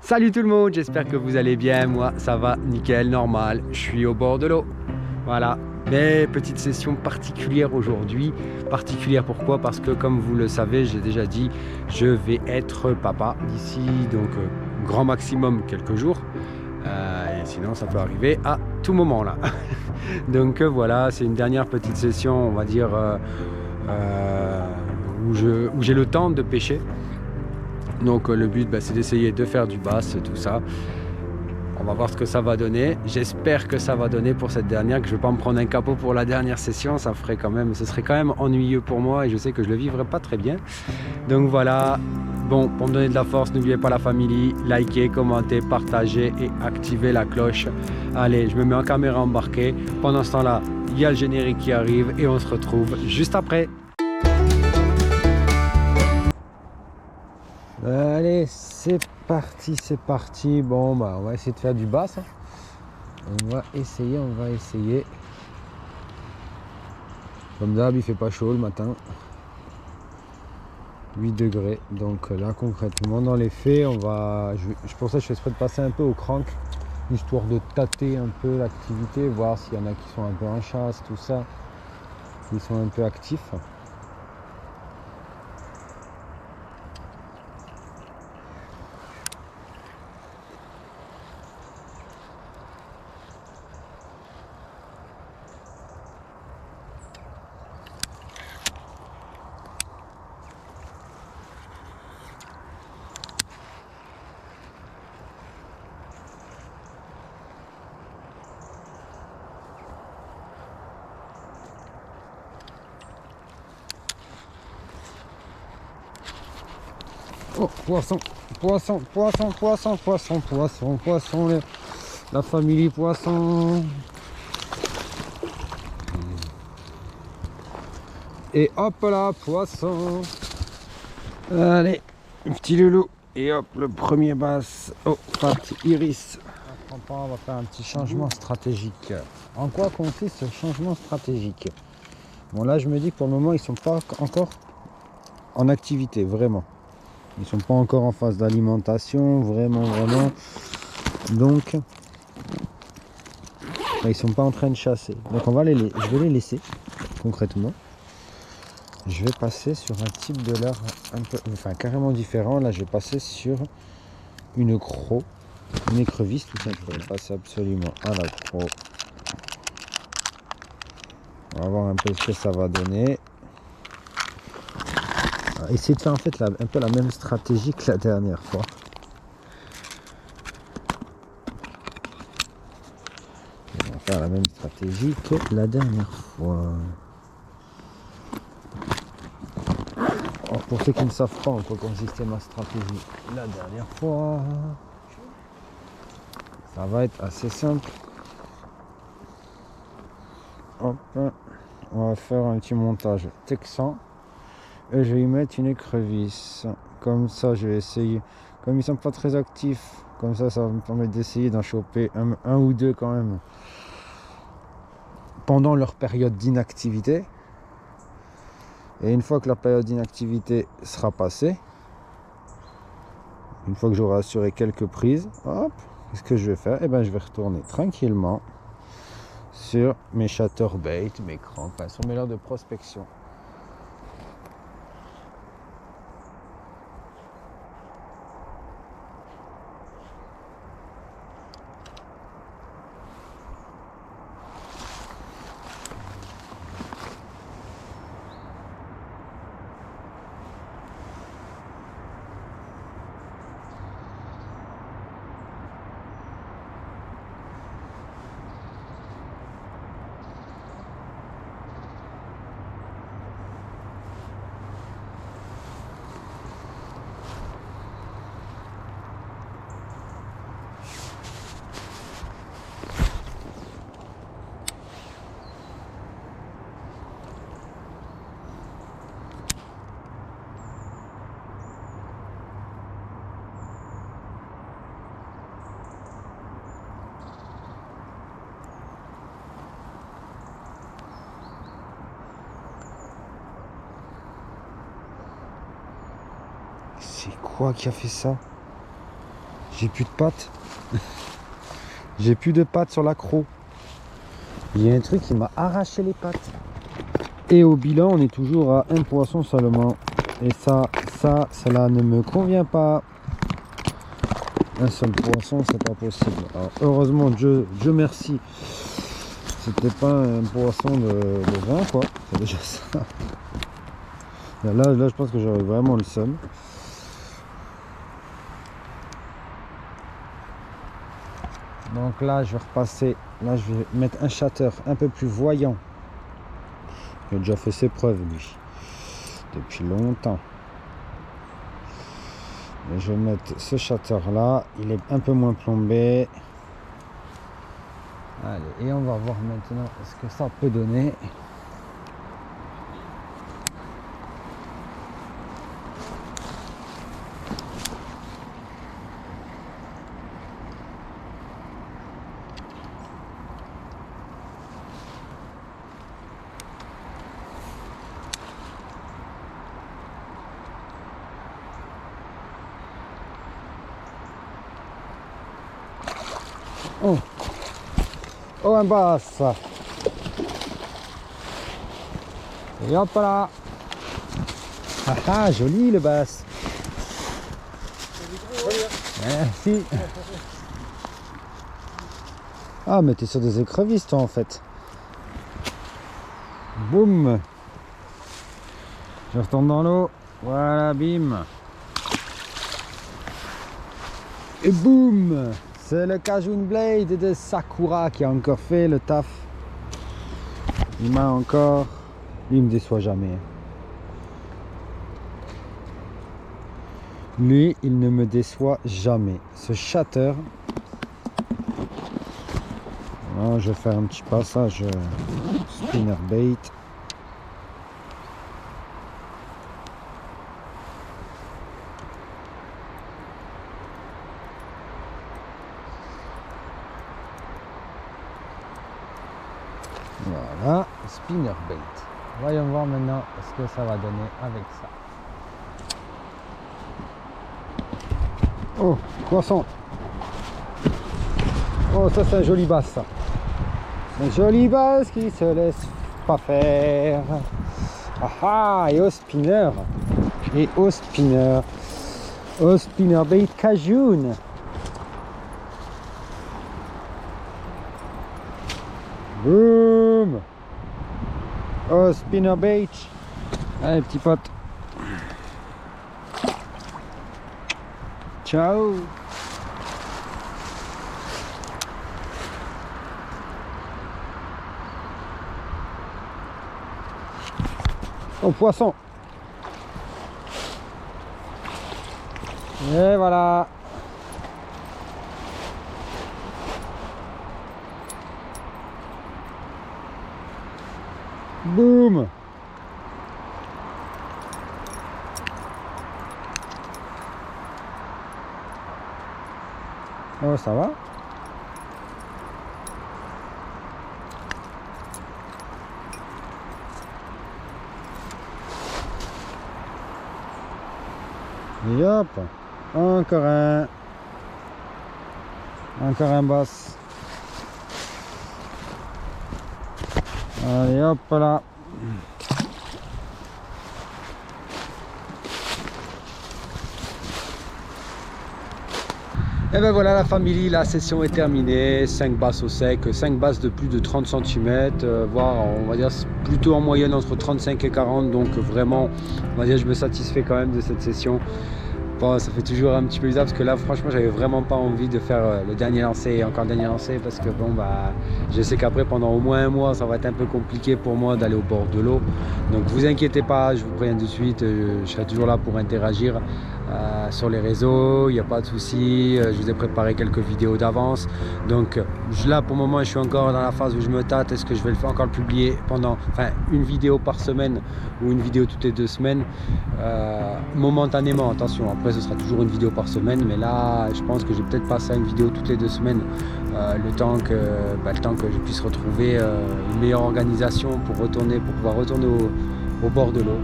Salut tout le monde, j'espère que vous allez bien. Moi, ça va nickel, normal. Je suis au bord de l'eau. Voilà. Mais petite session particulière aujourd'hui. Particulière pourquoi? Parce que comme vous le savez, j'ai déjà dit, je vais être papa d'ici donc grand maximum quelques jours. Et sinon, ça peut arriver à tout moment là. Donc voilà, c'est une dernière petite session, on va dire, où j'ai le temps de pêcher. Donc le but, c'est d'essayer de faire du bass, tout ça. On va voir ce que ça va donner. J'espère que ça va donner pour cette dernière, que je ne vais pas me prendre un capot pour la dernière session. Ce serait quand même ennuyeux pour moi et je sais que je le vivrai pas très bien. Donc voilà. Bon, pour me donner de la force, n'oubliez pas la famille, likez, commentez, partagez et activez la cloche. Allez, je me mets en caméra embarquée. Pendant ce temps-là, il y a le générique qui arrive et on se retrouve juste après. Allez, c'est parti. Bon, on va essayer de faire du bass. On va essayer. Comme d'hab, il fait pas chaud le matin. 8 degrés. Donc là, concrètement, dans les faits, pour ça, je fais exprès de passer un peu au crank, histoire de tâter un peu l'activité, voir s'il y en a qui sont un peu en chasse, tout ça, qui sont un peu actifs. Oh, poisson, la famille poisson. Et hop là, poisson. Allez, petit loulou. Et hop, le premier bass. Oh, parti iris. On va faire un petit changement stratégique. En quoi consiste ce changement stratégique? Bon, là, je me dis que pour le moment, ils sont pas encore en activité, vraiment. Ils sont pas encore en phase d'alimentation, vraiment. Donc, ils sont pas en train de chasser. Donc, je vais les laisser, concrètement. Je vais passer sur un type de leurre carrément différent. Là, je vais passer sur une écrevisse, tout simplement. Je vais passer absolument à la croc. On va voir un peu ce que ça va donner. Essayer de faire en fait un peu la même stratégie que la dernière fois. On va faire la même stratégie que la dernière fois. Alors, pour ceux qui ne savent pas en quoi consistait ma stratégie la dernière fois, ça va être assez simple. Hop, on va faire un petit montage texan. Et je vais y mettre une écrevisse. Comme ça, je vais essayer. Comme ils sont pas très actifs, comme ça va me permettre d'essayer d'en choper un ou deux quand même pendant leur période d'inactivité. Et une fois que la période d'inactivité sera passée, une fois que j'aurai assuré quelques prises, hop, qu'est-ce que je vais faire? Je vais retourner tranquillement sur mes chatterbait, mes cranks, sur mes leurres de prospection. C'est quoi qui a fait ça? J'ai plus de pâte. J'ai plus de pâte sur l'accro. Il y a un truc qui m'a arraché les pattes. Et au bilan, on est toujours à un poisson seulement. Et cela ne me convient pas. Un seul poisson, c'est pas possible. Alors, heureusement, Dieu merci, c'était pas un poisson de 20 quoi. C'est déjà ça. Là, je pense que j'aurais vraiment le seum. Donc là, je vais repasser. Là, je vais mettre un shatter un peu plus voyant. Il a déjà fait ses preuves, lui, depuis longtemps. Et je vais mettre ce shatter là. Il est un peu moins plombé. Allez, et on va voir maintenant ce que ça peut donner. Oh, oh un basse. Et hop là. Ah ah, joli le basse. Merci. Ah mais t'es sur des écrevisses toi en fait. Boum. Je retourne dans l'eau. Voilà, bim. Et boum. C'est le Cajun Blade de Sakura qui a encore fait le taf. Il m'a encore... Il me déçoit jamais. Lui, il ne me déçoit jamais. Ce shatter... Alors, je vais faire un petit passage spinner bait. Voilà, spinner bait. Voyons voir maintenant ce que ça va donner avec ça. Oh, poisson. Oh, ça c'est un joli bass ça. Un joli bass qui se laisse pas faire. Ah ah, et au spinner. Et au spinner. Au spinner bait Cajun. Boom. Oh, spinner bait. Allez, petit pote. Ciao. Oh, poisson. Et voilà. Boum. Oh, ça va. Et hop, encore un boss. Allez hop là. Et ben voilà la famille, la session est terminée. 5 basses au sec, 5 basses de plus de 30 cm, voire on va dire plutôt en moyenne entre 35 et 40, donc vraiment on va dire je me satisfais quand même de cette session. Bon, ça fait toujours un petit peu bizarre parce que là franchement j'avais vraiment pas envie de faire le dernier lancer et encore le dernier lancer parce que bon bah je sais qu'après pendant au moins un mois ça va être un peu compliqué pour moi d'aller au bord de l'eau, donc vous inquiétez pas, je vous préviens de suite, je serai toujours là pour interagir sur les réseaux, il n'y a pas de souci, je vous ai préparé quelques vidéos d'avance, donc là pour le moment je suis encore dans la phase où je me tâte, est-ce que je vais encore le publier pendant, enfin une vidéo par semaine ou une vidéo toutes les 2 semaines, momentanément, attention, après ce sera toujours une vidéo par semaine, mais là je pense que je vais peut-être passer à une vidéo toutes les 2 semaines, le temps que je puisse retrouver une meilleure organisation pour pouvoir retourner au bord de l'eau.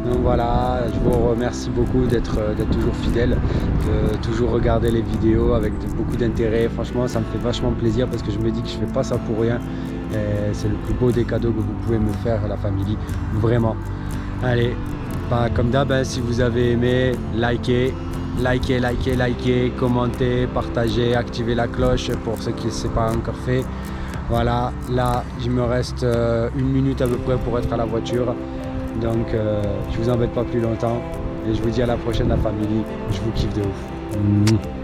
Donc voilà, je vous remercie beaucoup d'être toujours fidèle, de toujours regarder les vidéos avec beaucoup d'intérêt. Franchement, ça me fait vachement plaisir parce que je me dis que je fais pas ça pour rien. C'est le plus beau des cadeaux que vous pouvez me faire, la famille, vraiment. Allez, bah, comme d'hab, hein, si vous avez aimé, likez, commentez, partagez, activez la cloche pour ceux qui ne sont pas encore fait. Voilà, là, il me reste 1 minute à peu près pour être à la voiture. Donc, je vous embête pas plus longtemps. Et je vous dis à la prochaine, la famille. Je vous kiffe de ouf.